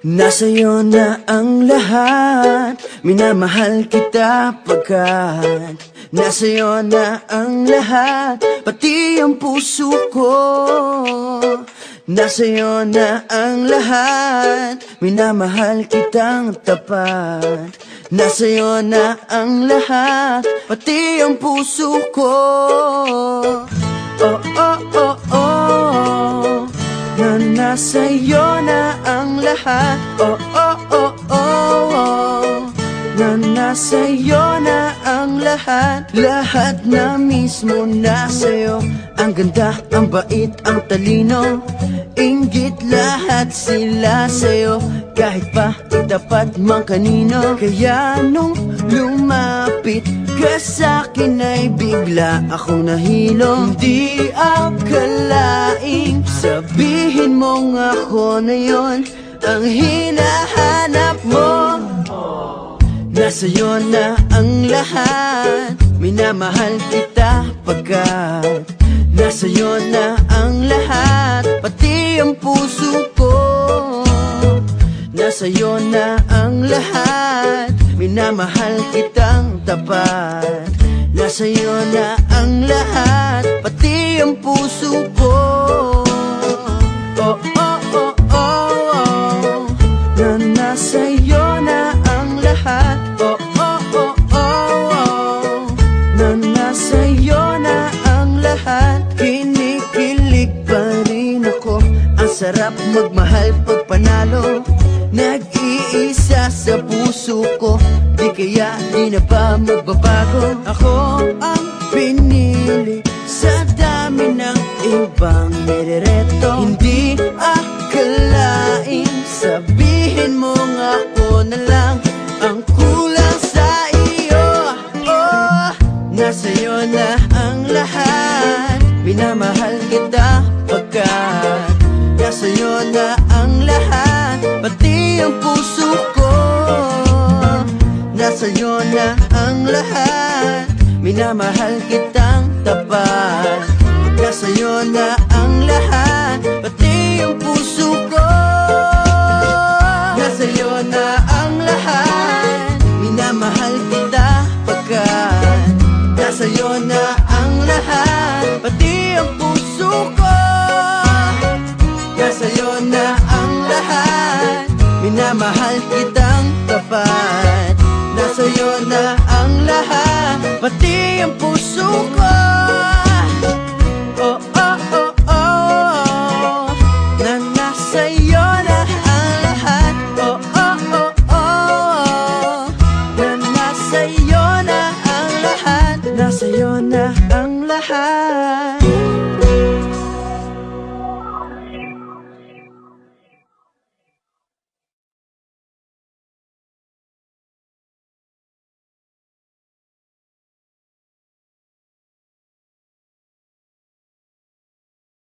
Nasa'yo na ang lahat, minamahal kita pagkat nasa'yo na ang lahat, pati ang puso ko. Nasa'yo na ang lahat, minamahal kitang tapat. Nasa'yo na ang lahat, pati ang puso ko. Oh, oh, oh, oh, na nasa'yo na ang lahat. Oh, oh, oh, oh, oh, na nasa'yo na ang lahat. Lahat na mismo nasa'yo. Ang ganda, ang bait, ang talino, inggit lahat sila sa'yo. Kahit pa itapat mang kanino. Kaya nung lumapit ka sa'kin ay bigla akong nahilo. Hindi akalaing sabihin mong ako na yon ang hinahanap mo. Nasa'yo na ang lahat, minamahal kita pagkat nasa'yo na ang lahat, pati ang puso ko. Nasa'yo na ang lahat, minamahal kitang tapat. Nasa'yo na ang lahat, pati ang puso ko. Oh, oh, oh, oh, oh, na nasa'yo na ang lahat. Oh, oh, oh, oh, oh, na nasa'yo na ang lahat. Kinikilig pa rin ako, ang sarap magmahal pag panalo. Nag-iisa sa puso ko, di kaya di na ba magbabago? Ako ang pinili sa dami ng ibang nirereto. Hindi akalaing sabihin mong ako na lang ang kulang sa iyo. Oh, nasa'yo na ang lahat, minamahal kita pagkat nasa'yo na ang lahat, pati ang puso ko. Nasa'yo na ang lahat, minamahal kitang tapat. Nasa'yo na ang lahat, pati ang puso ko. Nasa'yo na ang lahat, minamahal kita pagkat nasa'yo na ang lahat, pati ang puso ko. Nasa'yo na ang lahat, minamahal kitang tapat. Nasa'yo na ang lahat, pati ang puso ko. Oh, oh, oh, oh, na nasa'yo na ang lahat. Oh, oh, oh, oh, na nasa'yo na ang lahat. Nasa'yo na